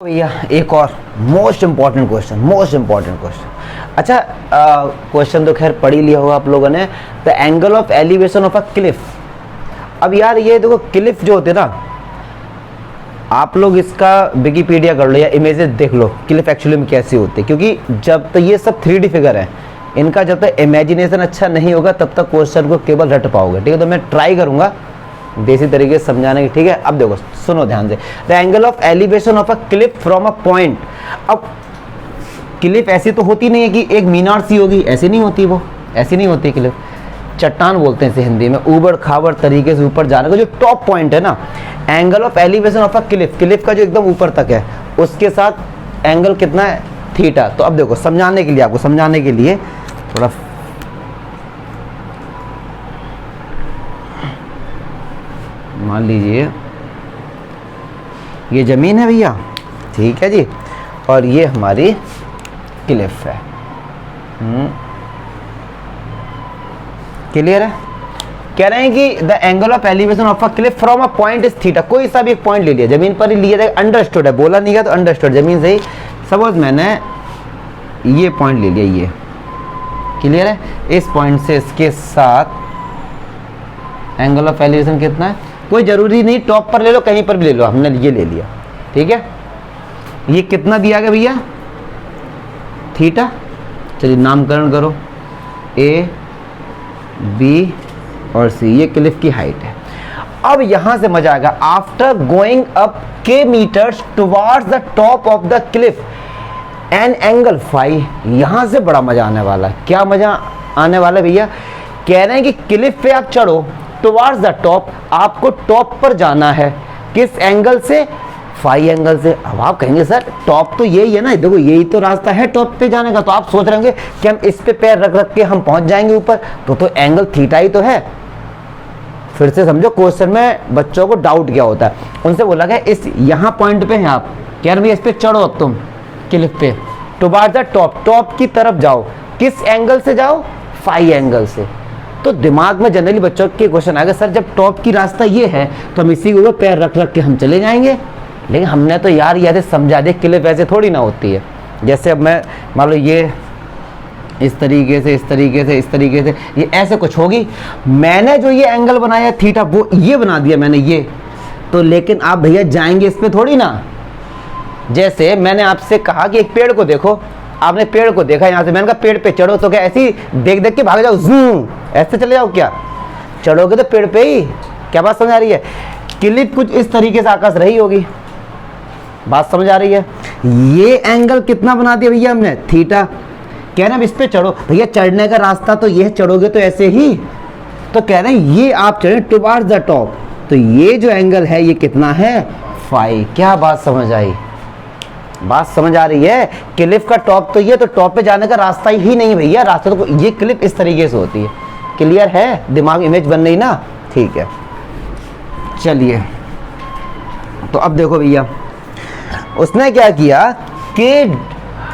भैया एक और मोस्ट इम्पॉर्टेंट क्वेश्चन। अच्छा, क्वेश्चन तो खैर पढ़ ही लिया होगा आप लोगों ने। The angle of elevation of a cliff. अब यार ये देखो, क्लिफ जो होते ना, आप लोग इसका विकिपीडिया कर लो या इमेजेस देख लो क्लिफ एक्चुअली में कैसे होते हैं, क्योंकि जब तक ये सब 3D फिगर है, इनका जब तक इमेजिनेशन अच्छा नहीं होगा तब तक क्वेश्चन को केवल रट पाओगे। ठीक है, तो मैं ट्राई करूंगा देसी तरीके से समझाने की। ठीक है, अब देखो सुनो ध्यान से। The angle of elevation of a cliff from a point. अब क्लिफ ऐसी तो होती नहीं है कि एक मीनार सी होगी, ऐसी नहीं होती, वो ऐसी नहीं होती क्लिफ। चट्टान बोलते हैं इसे हिंदी में, ऊबड़ खाबड़ तरीके से ऊपर जाने का जो टॉप पॉइंट है ना, angle of elevation of a cliff, Cliff का जो एकदम ऊपर तक है उसके साथ एंगल कितना है, थीटा। तो अब देखो समझाने के लिए, आपको समझाने के लिए थोड़ा मान लीजिए ये जमीन है भैया, ठीक है जी, और ये हमारी क्लिफ है। क्लियर है? कह रहे हैं कि the angle of elevation of a cliff from a point is theta. कोई सा भी एक पॉइंट ले लिया, जमीन पर ही लिया जाएगा, अंडरस्टूड है, बोला नहीं गया तो अंडरस्टूड, जमीन से ही। सपोज मैंने ये पॉइंट ले लिया, ये क्लियर है, इस पॉइंट से इसके साथ एंगल ऑफ एलिवेशन कितना है, कोई जरूरी नहीं टॉप पर ले लो, कहीं पर भी ले लो, हमने ये ले लिया। ठीक है, ये कितना दिया गया भैया, थीटा। चलिए नामकरण करो, ए बी और सी, ये क्लिफ की हाइट है। अब यहां से मजा आएगा। आफ्टर गोइंग अप के meters towards the top of the cliff an angle phi. यहां से बड़ा मजा आने वाला है। क्या मजा आने वाला है भैया? कह रहे हैं कि क्लिफ पे आप चढ़ो, टुवार्ड्स द टॉप, आपको टॉप पर जाना है, किस एंगल से, फाई एंगल से। अब आप कहेंगे सर टॉप तो यही है ना, देखो यही तो रास्ता है टॉप पे जाने का, तो आप सोच रहे होंगे कि हम इस पे पैर रख रख के हम पहुंच जाएंगे ऊपर, तो एंगल थीटा ही तो है। फिर से समझो, क्वेश्चन में बच्चों को डाउट क्या होता है, उनसे बोला गया इस यहाँ पॉइंट पे हैं आप, कह रहे इस पे चढ़ो अब तुम क्लिफ पे, टुवार्ड्स द टॉप, टॉप की तरफ जाओ, किस एंगल से जाओ, फाई एंगल से। तो दिमाग में जनरली बच्चों के क्वेश्चन आएगा, सर जब टॉप की रास्ता ये है तो हम इसी के ऊपर पैर रख रख के हम चले जाएंगे। लेकिन हमने तो यार ये समझा दे, क्लिफ ऐसे थोड़ी ना होती है। जैसे अब मैं मान लो ये इस तरीके से, इस तरीके से, इस तरीके से, ये ऐसे कुछ होगी। मैंने जो ये एंगल बनाया थीटा, वो ये बना दिया मैंने ये, तो लेकिन आप भैया जाएंगे इस पे थोड़ी ना। जैसे मैंने आपसे कहा कि एक पेड़ को देखो, आपने पेड़ को देखा यहाँ से, मैंने कहा पेड़ पे चढ़ो, तो क्या ऐसी देख देख के भाग जाओ, जूम ऐसे चले जाओ? क्या चढ़ोगे तो पेड़ पे ही। क्या बात समझ आ रही है? क्लिफ कुछ इस तरीके से आकाश रही होगी, बात समझ आ रही है? ये एंगल कितना बना दिया भैया हमने, थीटा। कह रहे हैं इस पे चढ़ो, भैया चढ़ने का रास्ता तो ये, चढ़ोगे तो ऐसे ही। तो कह रहे हैं ये आप चढ़े टुवार्ड्स द टॉप, तो ये जो एंगल है ये कितना है, फाई। क्या बात समझ आई? बात समझ आ रही है? क्लिफ का टॉप तो ये, तो टॉप पे जाने का रास्ता ही नहीं भैया, रास्ता तो ये क्लिफ इस तरीके से होती है। क्लियर है? दिमाग इमेज बन रही ना? ठीक है, चलिए तो अब देखो भैया, उसने क्या किया कि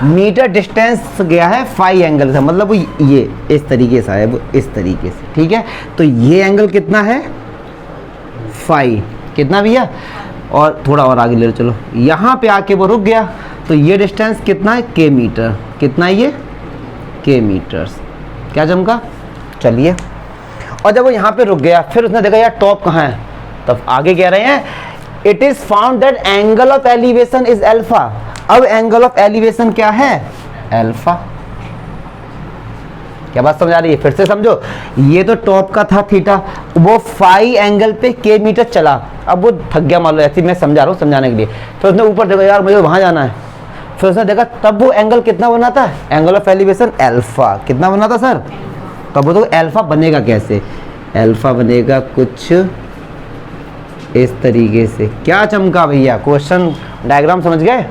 मीटर डिस्टेंस गया है फाई एंगल से, मतलब वो ये इस तरीके से है, वो इस तरीके से। ठीक है, तो ये एंगल कितना है, फाई। कितना भैया? और थोड़ा और आगे ले लो, चलो यहाँ पे आके वो रुक गया, तो ये डिस्टेंस कितना है, के मीटर। कितना है ये, के मीटर्स। क्या चमका? चलिए, और जब वो यहाँ पे रुक गया, फिर उसने देखा यार टॉप कहाँ है, तब आगे कह रहे हैं it is found that angle of elevation is alpha. अब एंगल ऑफ एलिवेशन क्या है, अल्फा। क्या बात समझ आ रही है? फिर से समझो, ये तो टॉप का था थीटा, वो फाई एंगल पे के मीटर चला, अब वो थक गया, मान लो ऐसे मैं समझा रहा हूँ समझाने के लिए। फिर उसने ऊपर देखा यार मुझे वहां जाना है, फिर उसने देखा तब वो एंगल कितना बना था, एंगल ऑफ एलिवेशन अल्फा। कितना बना था सर? तब वो तो अल्फा बनेगा कैसे, अल्फा बनेगा कुछ इस तरीके से। क्या चमका भैया? क्वेश्चन डायग्राम समझ गए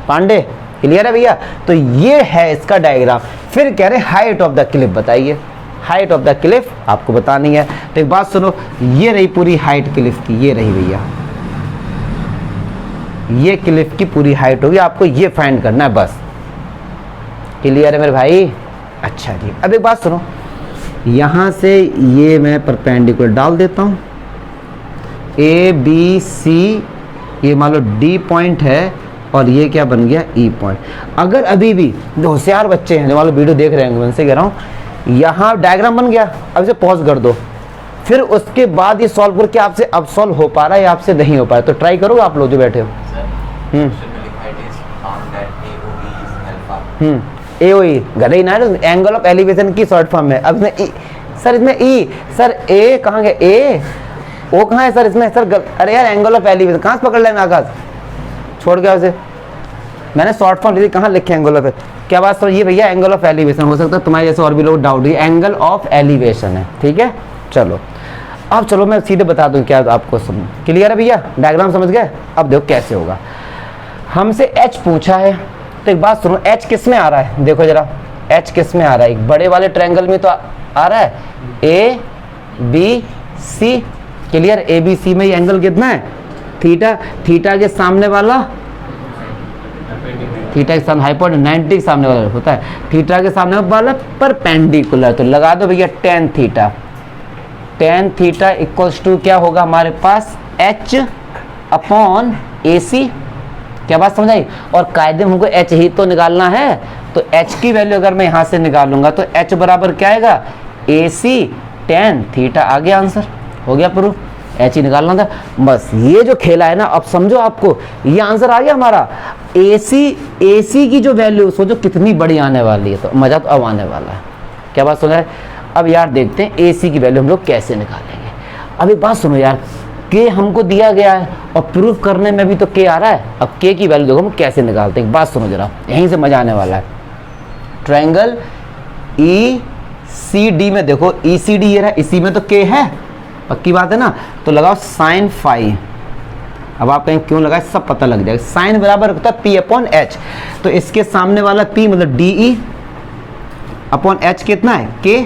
पांडे? क्लियर है भैया? तो ये है इसका डायग्राम। फिर कह रहे हाइट ऑफ द क्लिफ बताइए, हाइट ऑफ द क्लिफ आपको बतानी है। तो एक बात सुनो, ये रही पूरी हाइट क्लिफ की, ये रही भैया, ये क्लिफ की पूरी हाइट होगी, आपको ये फाइंड करना है बस। क्लियर है मेरे भाई? अच्छा जी, अब एक बात सुनो, यहां से ये मैं परपेंडिकुलर डाल देता हूं, ए बी सी, ये मान लो डी पॉइंट है, और ये क्या बन गया ई पॉइंट। अगर अभी भी जो होशियार बच्चे हैं जो वाले वीडियो देख रहे हैं मैं उनसे कह रहा हूँ, यहाँ डायग्राम बन गया, अब इसे पॉज कर दो, फिर उसके बाद ये सॉल्व करके आपसे अब सॉल्व हो पा रहा है या आपसे नहीं हो पा रहा है, तो ट्राई करो आप लोग जो बैठे हो। AOE गधे ही ना, एंगल ऑफ एलिवेशन की शॉर्ट फॉर्म है। अब इसमें सर इसमें ई, सर ए कहाँ गया, ए ओ कहाँ है सर इसमें, सर अरे यार एंगल ऑफ एलिवेशन कहाँ से पकड़ लेना, आकाश छोड़ गया उसे, मैंने शॉर्ट फॉर्म लिखी, कहाँ लिखे एंगल ऑफ, क्या बात समझिए भैया, एंगल ऑफ एलिवेशन। हो सकता है तुम्हारे जैसे और भी लोग डाउट, एंगल ऑफ एलिवेशन है, ठीक है। चलो अब चलो मैं सीधे बता दूं क्या आपको, क्लियर है भैया, डायग्राम समझ गए। अब देखो कैसे होगा, हमसे एच पूछा है, तो एक बात सुनो, एच किस में आ रहा है, देखो जरा एच किस में आ रहा है, एक बड़े वाले ट्रायंगल में तो आ रहा है A B C, clear. A B C में ये एंगल कितना है, थीटा, थीटा के सामने वाला, थीटा के सामने हाइपोटेन्यूज 90 के सामने वाला होता है, थीटा के सामने वाला परपेंडिकुलर, तो लगा दो भैया tan theta, tan theta equals to क्या होगा हमारे पास, एच अपॉन ए सी, क्या बात समझ आई। और कायदे में हमको एच ही तो निकालना है, तो एच की वैल्यू अगर मैं यहाँ से निकालूंगा तो एच बराबर क्या आएगा, ए सी टेन थीटा, आ गया आंसर, हो गया प्रूफ, एच ही निकालना था बस। ये जो खेला है ना, अब समझो आपको ये आंसर आ गया हमारा। ए सी की जो वैल्यू सोचो कितनी बड़ी आने वाली है, तो मजा तो अब आने वाला है, क्या बात सुन रहा है। अब यार देखते हैं ए सी की वैल्यू हम लोग कैसे निकालेंगे। अब एक बात सुनो यार, के हमको दिया गया है और प्रूफ करने में भी तो के आ रहा है, अब के की वैल्यू देखो हम कैसे निकालते हैं, एक बात सुनो जरा, यहीं से मजा आने वाला है। ट्रायंगल ई सी डी में देखो, ई सी डी ये रहा, इसी में तो के है, पक्की बात है ना, तो लगाओ साइन फाई। अब आप कहें क्यों लगाए, सब पता लग जाएगा। साइन बराबर होता है पी अपॉन एच, तो इसके सामने वाला पी मतलब डी ई अपॉन एच कितना है के,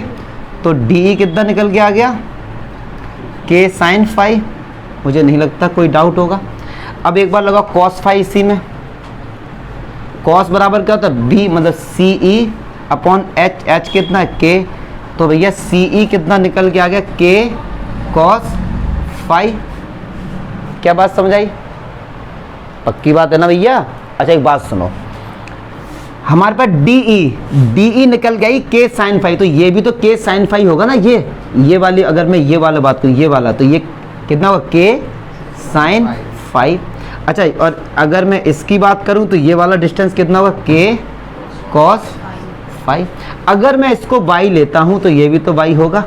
तो डी ई कितना निकल के आ गया, के साइन फाई। मुझे नहीं लगता कोई डाउट होगा। अब एक बार लगाओ कॉस फाई इसी में, कॉस बराबर क्या होता है बी मतलब सी ई अपॉन एच, एच कितना है के, तो भैया सी ई कितना निकल के आ गया, के कॉस फाई। क्या बात समझ आई, पक्की बात है ना भैया। अच्छा एक बात सुनो, हमारे पास डी ई निकल गई के साइन फाई, तो ये भी तो के साइन फाई होगा ना, ये वाली, अगर मैं ये वाला बात करूँ, ये वाला, तो ये कितना होगा के साइन फाई। अच्छा और अगर मैं इसकी बात करूं तो ये वाला डिस्टेंस कितना होगा, के कॉस फाई। अगर मैं इसको वाई लेता हूं तो ये भी तो वाई होगा,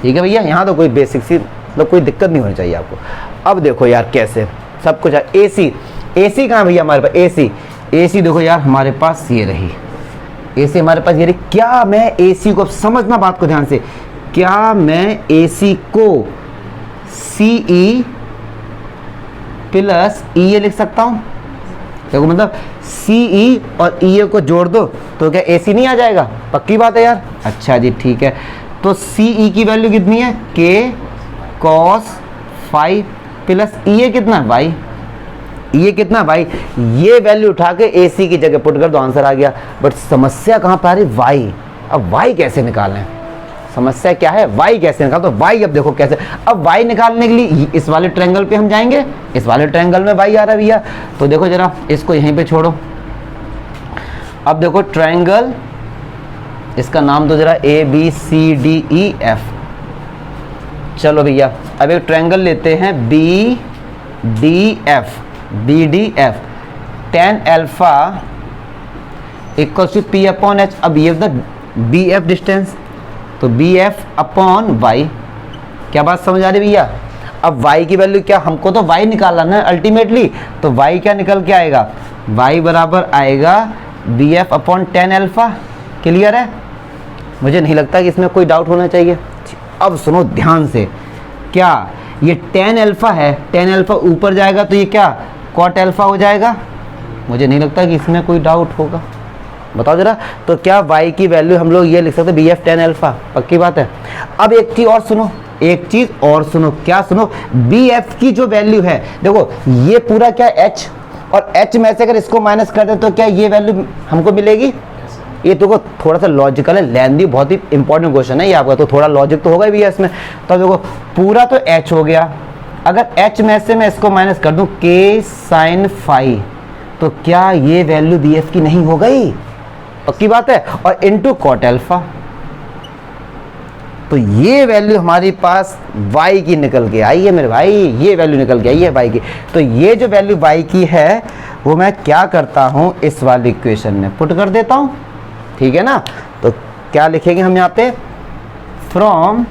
ठीक है भैया। यहाँ तो कोई बेसिक सी मतलब कोई दिक्कत नहीं होनी चाहिए आपको। अब देखो यार कैसे सब कुछ, ए सी कहाँ भैया हमारे पास, ए सी देखो यार हमारे पास ये रही, ए सी हमारे पास ये रही। क्या मैं ए सी को, समझना बात को ध्यान से, क्या मैं ए सी को सी ई प्लस ई ए लिख सकता हूँ, देखो मतलब सी ई और ई ए को जोड़ दो तो क्या ए सी नहीं आ जाएगा, पक्की बात है यार। अच्छा जी ठीक है, तो सी ई की वैल्यू कितनी है, के कॉस फाई प्लस ई ए कितना है वाई, ये कितना भाई, ये वैल्यू उठा के ए सी की जगह पुट कर दो, आंसर आ गया। बट समस्या कहाँ पर आ रही, वाई। अब वाई कैसे निकालें, समस्या क्या है, वाई कैसे निकाल, तो वाई अब देखो कैसे। अब वाई निकालने के लिए इस वाले ट्रायंगल पे हम जाएंगे, इस वाले ट्रायंगल में वाई आ रहा है भैया, तो देखो जरा इसको यहीं पे छोड़ो। अब देखो ट्रायंगल, इसका नाम तो जरा A B C D E F. चलो भैया अब एक ट्रायंगल लेते हैं B D F, B D F, tan alpha equal to P upon H. अब ये बी एफ डिस्टेंस, तो बी एफ अपॉन वाई। क्या बात समझ आ रही भैया। अब वाई की वैल्यू क्या, हमको तो वाई निकालना है अल्टीमेटली, तो वाई क्या निकल के आएगा, वाई बराबर आएगा B F upon tan alpha. Clear है, मुझे नहीं लगता कि इसमें कोई डाउट होना चाहिए। अब सुनो ध्यान से, क्या ये टेन एल्फा है, टेन एल्फा ऊपर जाएगा तो ये क्या कॉट एल्फा हो जाएगा, मुझे नहीं लगता कि इसमें कोई डाउट होगा, बताओ जरा। तो क्या y की वैल्यू हम लोग ये लिख सकते हैं बी एफ टेन एल्फा, पक्की बात है। अब एक चीज़ और सुनो, एक चीज़ और सुनो, क्या सुनो, बी एफ की जो वैल्यू है, देखो ये पूरा क्या h, और h में से अगर इसको माइनस कर दे तो क्या ये वैल्यू हमको मिलेगी। ये देखो थोड़ा सा लॉजिकल है, लेंदी, बहुत ही इंपॉर्टेंट क्वेश्चन है ये आपका, तो थोड़ा लॉजिक तो होगा भी है इसमें। तो देखो पूरा तो h हो गया, अगर h में से मैं इसको माइनस कर दूं k साइन फाई, तो क्या ये वैल्यू बी एफ की नहीं हो गई? पक्की बात है। और इनटू कॉट अल्फा, तो ये वैल्यू हमारे पास y की निकल के आई है मेरे भाई, ये वैल्यू निकल के आई है y की। तो ये जो वैल्यू y की है वो मैं क्या करता हूं, इस वाली इक्वेशन में पुट कर देता हूं, ठीक है ना। तो क्या लिखेंगे हम यहाँ पे, फ्रॉम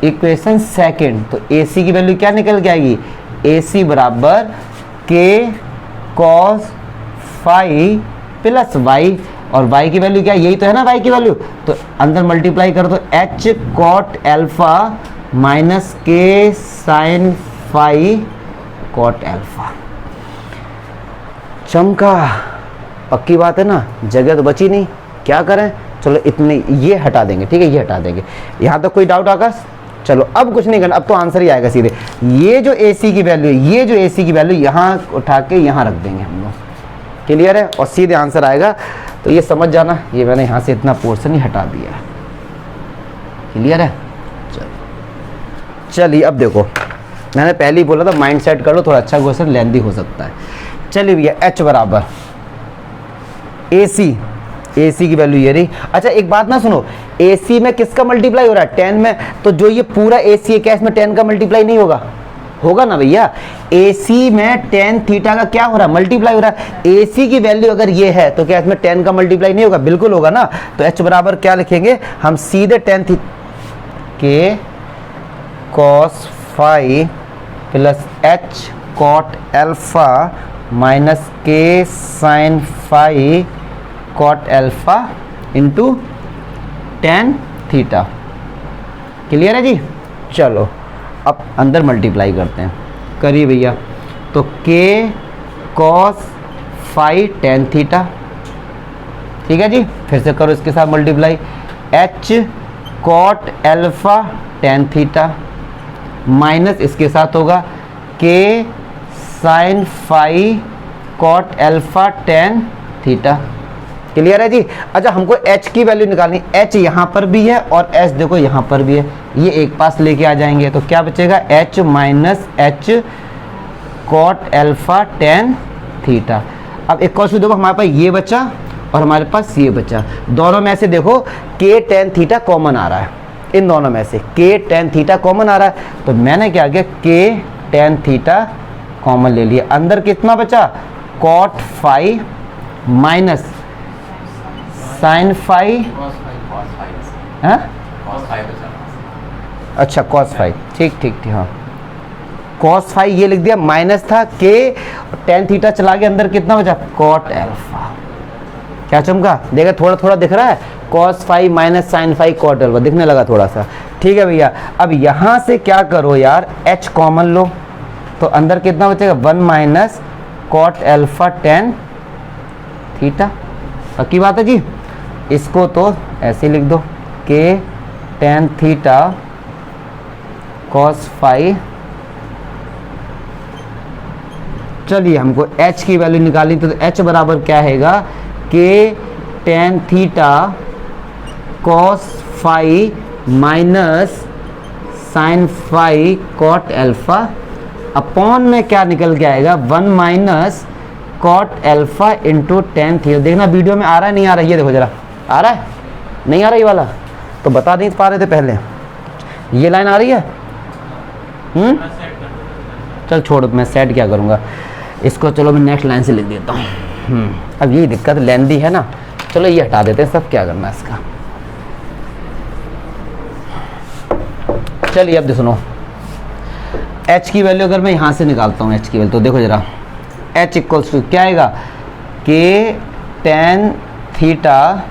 इक्वेशन सेकंड, तो AC की वैल्यू क्या निकल के आएगी, AC बराबर k cos phi plus y, और y की वैल्यू क्या, यही तो है ना y की वैल्यू, तो अंदर मल्टीप्लाई कर दो h cot alpha minus k sin phi cot alpha. चमका, पक्की बात है ना, जगह तो बची नहीं, क्या करें, चलो इतने ये हटा देंगे, ठीक है, ये हटा देंगे। यहाँ तक कोई डाउट आकाश? चलो अब कुछ नहीं करना, अब तो आंसर ही आएगा सीधे। ये जो AC की वैल्यू, ये जो AC की वैल्यू यहाँ उठा के यहाँ रख देंगे हम लोग, क्लियर है, और सीधे आंसर आएगा। तो ये समझ जाना, ये मैंने यहाँ से इतना पोर्शन ही हटा दिया है, क्लियर है। चलिए अब देखो, मैंने पहले ही बोला था माइंड सेट कर लो, थोड़ा अच्छा क्वेश्चन लेंदी हो सकता है। चलिए भैया, H बराबर AC की वैल्यू ये रही। अच्छा एक बात ना सुनो, AC में किसका मल्टीप्लाई हो रहा है, 10 में, तो जो ये पूरा AC है क्या इसमें 10 का मल्टीप्लाई नहीं होगा? होगा ना भैया। AC में tan थीटा का क्या हो रहा है, मल्टीप्लाई हो रहा है। AC की वैल्यू अगर ये है तो क्या इसमें 10 का मल्टीप्लाई नहीं होगा? बिल्कुल होगा ना। तो H बराबर क्या लिखेंगे हम, सीधे tan थीटा के cos phi plus H cot alpha minus k sin phi cot alpha into tan theta, clear है जी। चलो अब अंदर मल्टीप्लाई करते हैं, करिए भैया। तो k cos phi tan theta, ठीक है जी, फिर से करो इसके साथ multiply, h cot alpha tan theta minus इसके साथ होगा k sin phi cot alpha tan theta, clear है जी। अच्छा हमको h की वैल्यू निकालनी, h यहाँ पर भी है और h देखो यहाँ पर भी है, ये एक पास लेके आ जाएंगे, तो क्या बचेगा, h minus h cot alpha tan theta. अब एक क्वेश्चन देखो, हमारे पास ये बचा और हमारे पास ये बचा, दोनों में से देखो k tan थीटा कॉमन आ रहा है, इन दोनों में से k tan थीटा कॉमन आ रहा है, तो मैंने क्या किया, k tan थीटा कॉमन ले लिया। अंदर कितना बचा, cot phi minus sine phi, अच्छा cos फाई, ठीक ठीक ठीक, हाँ cos फाई ये लिख दिया, माइनस था k, tan थीटा चला गया, अंदर कितना बचा, cot अल्फा। क्या चमका, देखा थोड़ा थोड़ा दिख रहा है, cos phi minus sine phi cot alpha दिखने लगा थोड़ा सा, ठीक है भैया। अब यहाँ से क्या करो यार, h कॉमन लो, तो अंदर कितना बचेगा, 1 minus cot alpha tan theta, पक्की बात है जी। इसको तो ऐसे लिख दो, k tan theta cos phi, चलिए हमको h की वैल्यू निकालनी, तो h बराबर क्या हैगा, k tan theta cos phi minus sine phi cot alpha, upon में क्या निकल के आएगा, 1 minus cot alpha into tan theta. देखना वीडियो में आ रहा है नहीं आ रहा है, ये देखो जरा, आ रहा है नहीं आ रहा ये वाला, तो बता नहीं पा रहे थे पहले, ये लाइन आ रही है, चल छोड़, मैं सेट क्या करूँगा इसको, चलो मैं नेक्स्ट लाइन से लिख देता हूँ। अब ये दिक्कत लेंदी है ना, चलो ये हटा देते हैं सब, क्या करना है इसका। चलिए अब सुनो, h की वैल्यू अगर मैं यहाँ से निकालता हूँ h की वैल्यू, तो देखो जरा, h इक्वल्स टू क्या आएगा, k tan theta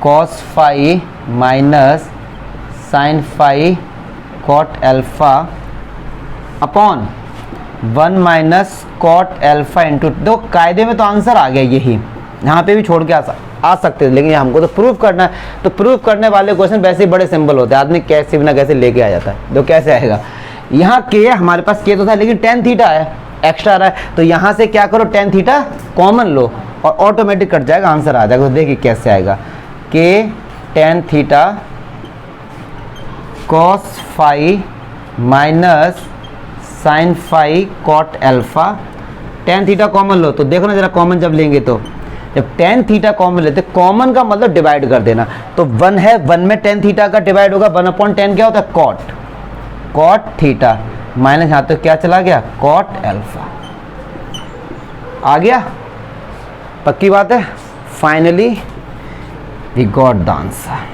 cos phi minus sine phi cot alpha upon 1 minus cot alpha into, दो कायदे में तो आंसर आ गया यही, यहाँ पे भी छोड़ के आ सकते थे, लेकिन हमको तो प्रूफ करना है, तो प्रूफ करने वाले क्वेश्चन वैसे ही बड़े सिंपल होते हैं, आदमी कैसे बिना कैसे लेके आ जाता है। तो कैसे आएगा, यहाँ k हमारे पास k तो था, लेकिन tan थीटा है, एक्स्ट्रा आ रहा है, तो यहाँ से क्या करो, tan थीटा कॉमन लो और ऑटोमेटिक कट जाएगा, आंसर आ जाएगा। तो देखिए कैसे आएगा, k tan theta cos phi minus sine phi cot alpha, tan theta common लो तो देखो ना जरा, कॉमन जब लेंगे तो जब टेन थीटा कॉमन लेते, कॉमन का मतलब डिवाइड कर देना, तो 1 है, 1 में टेन थीटा का डिवाइड होगा, 1/10 क्या होता है कॉट, कॉट थीटा माइनस यहाँ तो क्या चला गया कॉट अल्फा, आ गया, पक्की बात है। Finally we got the answer.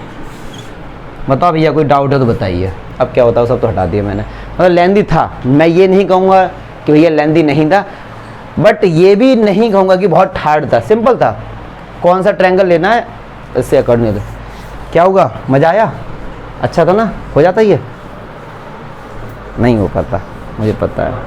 बताओ भैया कोई डाउट है तो बताइए। अब क्या बताओ, सब तो हटा दिया मैंने, मतलब लेंदी था, मैं ये नहीं कहूँगा कि भैया लेंदी नहीं था, बट ये भी नहीं कहूँगा कि बहुत हार्ड था, सिंपल था। कौन सा ट्रायंगल लेना है इससे अकॉर्डिंग तो क्या होगा, मज़ा आया, अच्छा था ना, हो जाता ये नहीं हो पाता, मुझे पता है।